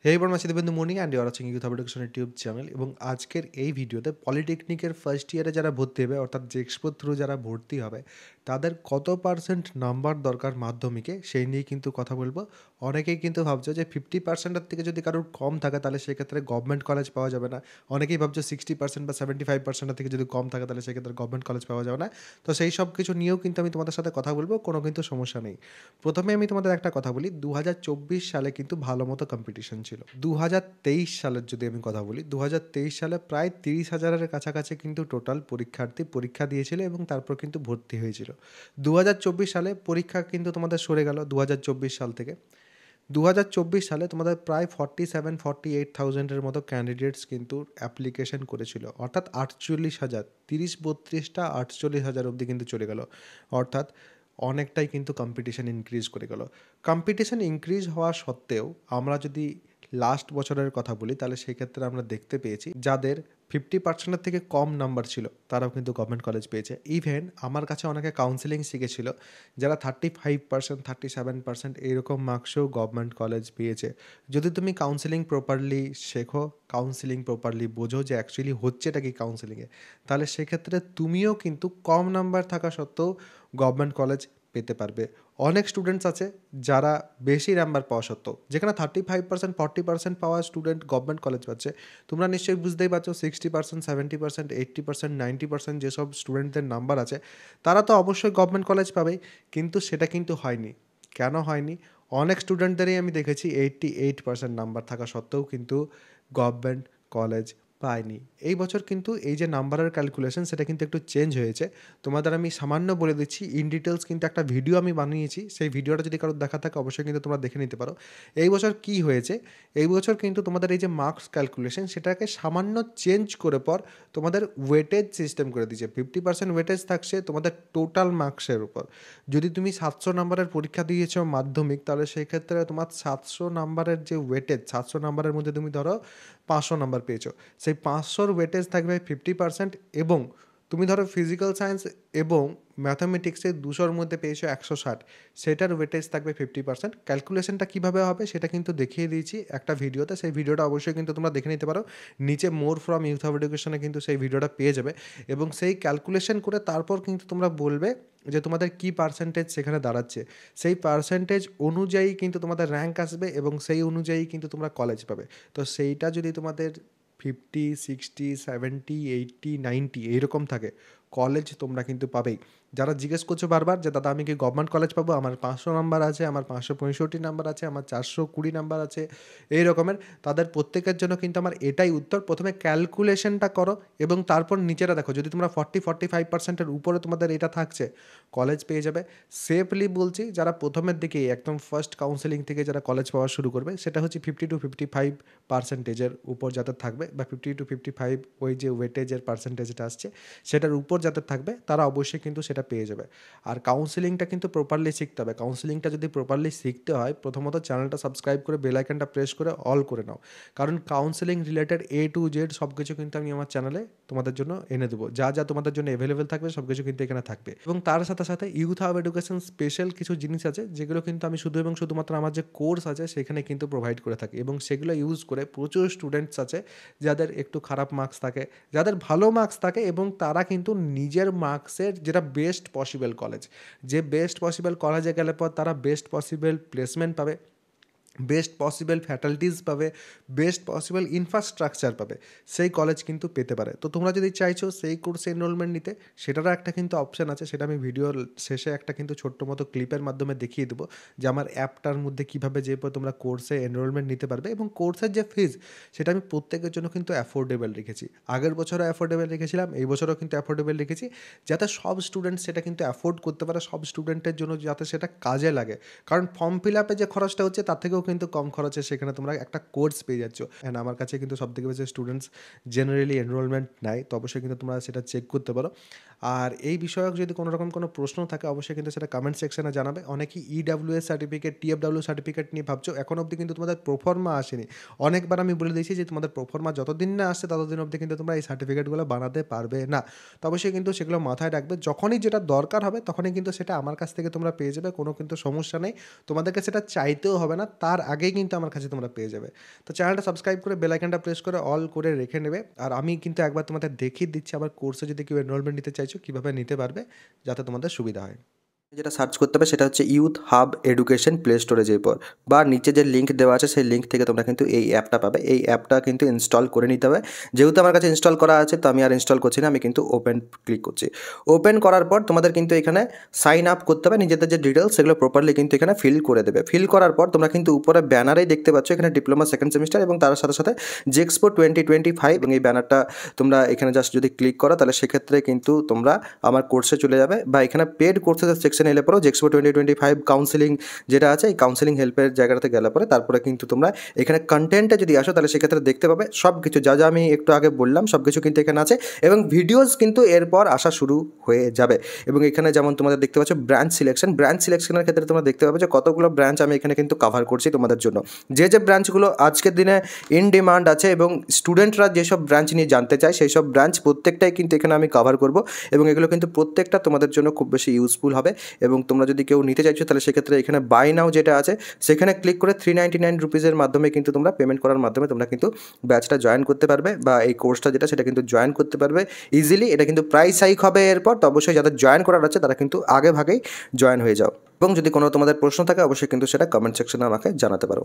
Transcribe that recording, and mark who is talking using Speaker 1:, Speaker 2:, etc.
Speaker 1: হে এবার মাসিদেবেন্দু morning and you're watching youth education YouTube channel. এবং আজকের এই ভিডিওতে পলিটেকনিকের ফার্স্ট ইয়ারে যারা ভর্তি হবে অর্থাৎ জেক্সপোর থ্রু যারা ভর্তি হবে তাদের কত পার্সেন্ট নাম্বার দরকার মাধ্যমিকে সেই নিয়ে কিন্তু কথা বলবো। অনেকেই কিন্তু ভাবছো যে 50%-এর থেকে যদি কারোর কম থাকে তাহলে সেক্ষেত্রে গভর্নমেন্ট কলেজ পাওয়া যাবে না। অনেকেই ভাবছো 60% বা 75%-এর থেকে যদি কম থাকে তাহলে সেক্ষেত্রে গভর্নমেন্ট কলেজ পাওয়া যাবে না। তো সেই সব কিছু নিয়েও কিন্তু আমি তোমাদের সাথে কথা বলবো, কোনো কিন্তু সমস্যা নেই। প্রথমে আমি তোমাদের একটা কথা বলি, 2024 সালে কিন্তু ভালো মতো কম্পিটিশন ছিল। 2023 সালের যদি আমি কথা বলি, 2023 সালে প্রায় 30,000-এর কাছাকাছি কিন্তু টোটাল পরীক্ষার্থী পরীক্ষা দিয়েছিল এবং তারপর কিন্তু ভর্তি হয়েছিল। 2024 সালে পরীক্ষা কিন্তু তোমাদের সরে গেল 2024 সাল থেকে। 2024 সালে তোমাদের প্রায় 47-48,000-এর মতো ক্যান্ডিডেটস কিন্তু অ্যাপ্লিকেশন করেছিল, অর্থাৎ 48,000, 30-32টা 48,000 অবধি কিন্তু চলে গেল। অর্থাৎ অনেকটাই কিন্তু কম্পিটিশান ইনক্রিজ করে গেল। কম্পিটিশান ইনক্রিজ হওয়া সত্ত্বেও আমরা যদি লাস্ট বছরের কথা বলি তাহলে সেক্ষেত্রে আমরা দেখতে পেয়েছি যাদের 50%-এর থেকে কম নাম্বার ছিল তারাও কিন্তু গভর্নমেন্ট কলেজ পেয়েছে। ইভেন আমার কাছে অনেকে কাউন্সেলিং শিখেছিল যারা 35%, 37% এইরকম মার্কসেও গভর্নমেন্ট কলেজ পেয়েছে। যদি তুমি কাউন্সেলিং প্রপারলি শেখো, কাউন্সেলিং প্রপারলি বোঝো যে অ্যাকচুয়ালি হচ্ছেটা কি কাউন্সেলিংয়ে, তাহলে সেক্ষেত্রে তুমিও কিন্তু কম নাম্বার থাকা সত্ত্বেও গভর্নমেন্ট কলেজ পেতে পারবে। অনেক স্টুডেন্টস আছে যারা বেশি নাম্বার পাওয়া সত্ত্বেও, যেখানে 35%, 40% পাওয়া স্টুডেন্ট গভর্নমেন্ট কলেজ পাচ্ছে, তোমরা নিশ্চয়ই বুঝতেই পারছো 60%, 70%, 80%, 90% যেসব স্টুডেন্টদের নাম্বার আছে তারা তো অবশ্যই গভর্নমেন্ট কলেজ পাবেই। কিন্তু সেটা কিন্তু হয়নি। কেন হয়নি? অনেক স্টুডেন্টদেরই আমি দেখেছি 88% নাম্বার থাকা সত্ত্বেও কিন্তু গভর্নমেন্ট কলেজ পায়নি। এই বছর কিন্তু এই যে নাম্বারের ক্যালকুলেশন সেটা কিন্তু একটু চেঞ্জ হয়েছে। তোমাদের আমি সামান্য বলে দিচ্ছি, ইন ডিটেলস কিন্তু একটা ভিডিও আমি বানিয়েছি, সেই ভিডিওটা যদি কারোর দেখা থাকে অবশ্যই কিন্তু তোমরা দেখে নিতে পারো। এই বছর কি হয়েছে, এই বছর কিন্তু তোমাদের এই যে মার্কস ক্যালকুলেশন সেটাকে সামান্য চেঞ্জ করে পর তোমাদের ওয়েটেজ সিস্টেম করে দিয়েছে। 50% ওয়েটেজ থাকছে তোমাদের টোটাল মার্কসের উপর। যদি তুমি 700 নাম্বারের পরীক্ষা দিয়েছো মাধ্যমিক, তাহলে সেই ক্ষেত্রে তোমার 700 নাম্বারের যে ওয়েটেজ, 700 নাম্বারের মধ্যে তুমি ধরো 500 নাম্বার পেয়েছো, সেই 500-র ওয়েটেজ থাকবে 50%। এবং তুমি ধরো ফিজিক্যাল সায়েন্স এবং ম্যাথামেটিক্সে 200-র মধ্যে পেয়েছো 160, সেটার ওয়েটেজ থাকবে 50%। ক্যালকুলেশনটা কীভাবে হবে সেটা কিন্তু দেখিয়ে দিয়েছি একটা ভিডিওতে, সেই ভিডিওটা অবশ্যই কিন্তু তোমরা দেখে নিতে পারো। নিচে মোর ফ্রম ইউথ অফ এডুকেশনে কিন্তু সেই ভিডিওটা পেয়ে যাবে। এবং সেই ক্যালকুলেশন করে তারপর কিন্তু তোমরা বলবে যে তোমাদের কী পার্সেন্টেজ সেখানে দাঁড়াচ্ছে। সেই পার্সেন্টেজ অনুযায়ী কিন্তু তোমাদের র্যাঙ্ক আসবে এবং সেই অনুযায়ী কিন্তু তোমরা কলেজ পাবে। তো সেইটা যদি তোমাদের 50, 60, 70, 80, 90 এইরকম থাকে, কলেজ তোমরা কিন্তু পাবেই। যারা জিজ্ঞেস করছো বারবার যে দাদা আমি কি গভর্নমেন্ট কলেজ পাবো, আমার 500 নাম্বার আছে, আমার 565 নাম্বার আছে, আমার 420 নাম্বার আছে, এই রকমের, তাদের প্রত্যেকের জন্য কিন্তু আমার এটাই উত্তর, প্রথমে ক্যালকুলেশনটা করো এবং তারপর নিচেরা দেখো। যদি তোমরা 40-45%-এর উপরে তোমাদের এটা থাকছে, কলেজ পেয়ে যাবে। সেফলি বলছি, যারা প্রথমের দিকেই একদম ফার্স্ট কাউন্সেলিং থেকে যারা কলেজ পাওয়া শুরু করবে, সেটা হচ্ছে 50-55%-এর উপর যাদের থাকবে, বা 50-55 ওই যে ওয়েটেজের পার্সেন্টেজটা আসছে সেটার উপর যাদের থাকবে তারা অবশ্যই কিন্তু সেটা পেয়ে যাবে। আর কাউন্সেলিংটা কিন্তু প্রপারলি শিখতে হবে। কাউন্সেলিংটা যদি প্রপারলি শিখতে হয়, প্রথমত চ্যানেলটা সাবস্ক্রাইব করে বেল আইকনটা প্রেস করে অল করে নাও, কারণ counselling related A to Z সব কিছু কিন্তু আমি আমার চ্যানেলে তোমাদের জন্য এনে দেবো। যা যা তোমাদের জন্য অ্যাভেলেবেল থাকবে সব কিছু কিন্তু এখানে থাকবে। এবং তার সাথে সাথে ইউথ হাব এডুকেশন স্পেশাল কিছু জিনিস আছে যেগুলো কিন্তু আমি শুধু এবং শুধুমাত্র আমার যে কোর্স আছে সেখানে কিন্তু প্রোভাইড করে থাকি, এবং সেগুলো ইউজ করে প্রচুর স্টুডেন্টস আছে যাদের একটু খারাপ মার্কস থাকে, যাদের ভালো মার্কস থাকে, এবং তারা কিন্তু নিজের মার্কসের যেটা বেস্ট পসিবল কলেজ, যে বেস্ট পসিবল কলেজে গেলে পর তারা বেস্ট পসিবল প্লেসমেন্ট পাবে, বেস্ট পসিবল ফ্যাকাল্টিস পাবে, বেস্ট পসিবল ইনফ্রাস্ট্রাকচার পাবে, সেই কলেজ কিন্তু পেতে পারে। তো তোমরা যদি চাইছো সেই কোর্সে এনরোলমেন্ট নিতে, সেটারও একটা কিন্তু অপশান আছে, সেটা আমি ভিডিওর শেষে একটা কিন্তু ছোট্ট মতো ক্লিপের মাধ্যমে দেখিয়ে দেবো যে আমার অ্যাপটার মধ্যে কীভাবে যে তোমরা কোর্সে এনরোলমেন্ট নিতে পারবে। এবং কোর্সের যে ফিজ সেটা আমি প্রত্যেকের জন্য কিন্তু অ্যাফোর্ডেবল রেখেছি। আগের বছরও অ্যাফোর্ডেবল রেখেছিলাম, এই বছরও কিন্তু অ্যাফোর্ডেবল রেখেছি, যাতে সব স্টুডেন্ট সেটা কিন্তু অ্যাফোর্ড করতে পারে, সব স্টুডেন্টের জন্য যাতে সেটা কাজে লাগে। কারণ ফর্ম ফিল আপে যে খরচটা হচ্ছে তার থেকেও কিন্তু কম খরচে সেখানে তোমরা একটা কোর্স পেয়ে যাচ্ছ। অ্যান্ড আমার কাছে কিন্তু সবথেকে বেশি স্টুডেন্টস জেনারেলি এনরোলমেন্ট নেয়, তো অবশ্যই কিন্তু তোমরা সেটা চেক করতে পারো। আর এই বিষয়ক যদি কোনো রকম কোনো প্রশ্ন থাকে অবশ্যই কিন্তু সেটা কমেন্ট সেকশনে জানাবে। অনেকেই ইডব্লিউএস সার্টিফিকেট, টিএফডব্লিউ সার্টিফিকেট নিয়ে ভাবছো, এখন অবধি কিন্তু তোমাদের প্রোফর্মা আসেনি। অনেকবার আমি বলে দিয়েছি যে তোমাদের প্রোফর্মা যতদিন না আসছে ততদিন অবধি কিন্তু তোমরা এই সার্টিফিকেটগুলো বানাতে পারবে না। তো অবশ্যই কিন্তু সেগুলো মাথায় রাখবে, যখনই যেটা দরকার হবে তখনই কিন্তু সেটা আমার কাছ থেকে তোমরা পেয়ে যাবে, কোনো কিন্তু সমস্যা নেই। তোমাদেরকে সেটা চাইতেও হবে না, তার আগেই কিন্তু আমার কাছে তোমরা পেয়ে যাবে। তো চ্যানেলটা সাবস্ক্রাইব করে বেল আইকনটা প্রেস করে অল করে রেখে নেবে। আর আমি কিন্তু একবার তোমাদের দেখিয়ে দিচ্ছি আমার কোর্সে যদি কেউ এনরোলমেন্ট নিতে চাইছো কীভাবে নিতে পারবে, যাতে তোমাদের সুবিধা হয়।
Speaker 2: যেটা সার্চ করতে হবে সেটা হচ্ছে ইউথ হাব এডুকেশন প্লে স্টোরে যেয়ে পর, বা নিচে যে লিঙ্ক দেওয়া আছে সেই লিঙ্ক থেকে তোমরা কিন্তু এই অ্যাপটা পাবে। এই অ্যাপটা কিন্তু ইনস্টল করে নিতে হবে। যেহেতু আমার কাছে ইনস্টল করা আছে তো আমি আর ইনস্টল করছি না, আমি কিন্তু ওপেন ক্লিক করছি। ওপেন করার পর তোমাদের কিন্তু এখানে সাইন আপ করতে হবে, নিজেদের যে ডিটেলস সেগুলো প্রপারলি কিন্তু এখানে ফিল করে দেবে। ফিল করার পর তোমরা কিন্তু উপরে ব্যানারেই দেখতে পাচ্ছ এখানে ডিপ্লোমা সেকেন্ড সেমিস্টার এবং তার সাথে সাথে জেক্সপো 2025, এবং এই ব্যানারটা তোমরা এখানে জাস্ট যদি ক্লিক করো তাহলে সেক্ষেত্রে কিন্তু তোমরা আমার কোর্সে চলে যাবে, বা এখানে পেড কোর্সের সেকশনে এলে পরেও জেক্সপো 2025 কাউন্সিলিং যেটা আছে এই কাউন্সিলিং হেল্পের জায়গাটাতে গেলে পরে তারপরে কিন্তু তোমরা এখানে কন্টেন্টে যদি আসো তাহলে সেক্ষেত্রে দেখতে পাবে সব কিছু যা যা আমি একটু আগে বললাম সব কিছু কিন্তু এখানে আছে, এবং ভিডিওস কিন্তু এরপর আসা শুরু হয়ে যাবে। এবং এখানে যেমন তোমাদের দেখতে পাচ্ছ ব্রাঞ্চ সিলেকশনের ক্ষেত্রে তোমরা দেখতে পাবে যে কতগুলো ব্রাঞ্চ আমি এখানে কিন্তু কভার করছি তোমাদের জন্য। যে যে ব্রাঞ্চগুলো আজকের দিনে ইন ডিমান্ড আছে এবং স্টুডেন্টরা যেসব ব্রাঞ্চ নিয়ে জানতে চায় সেই সব ব্রাঞ্চ প্রত্যেকটাই কিন্তু এখানে আমি কভার করব, এবং এগুলো কিন্তু প্রত্যেকটা তোমাদের জন্য খুব বেশি ইউজফুল হবে। এবং তোমরা যদি কেউ নিতে চাইছো তাহলে সেক্ষেত্রে এখানে বাই নাও যেটা আছে সেখানে ক্লিক করে 399 রুপিসের মাধ্যমে কিন্তু তোমরা পেমেন্ট করার মাধ্যমে তোমরা কিন্তু ব্যাচটা জয়েন করতে পারবে, বা এই কোর্সটা যেটা সেটা কিন্তু জয়েন করতে পারবে ইজিলি। এটা কিন্তু প্রাইস হাইক হবে এরপর, তো অবশ্যই যাদের জয়েন করার আছে তারা কিন্তু আগে ভাগেই জয়েন হয়ে যাও। এবং যদি কোনো তোমাদের প্রশ্ন থাকে অবশ্যই কিন্তু সেটা কমেন্ট সেকশনে আমাকে জানাতে পারো।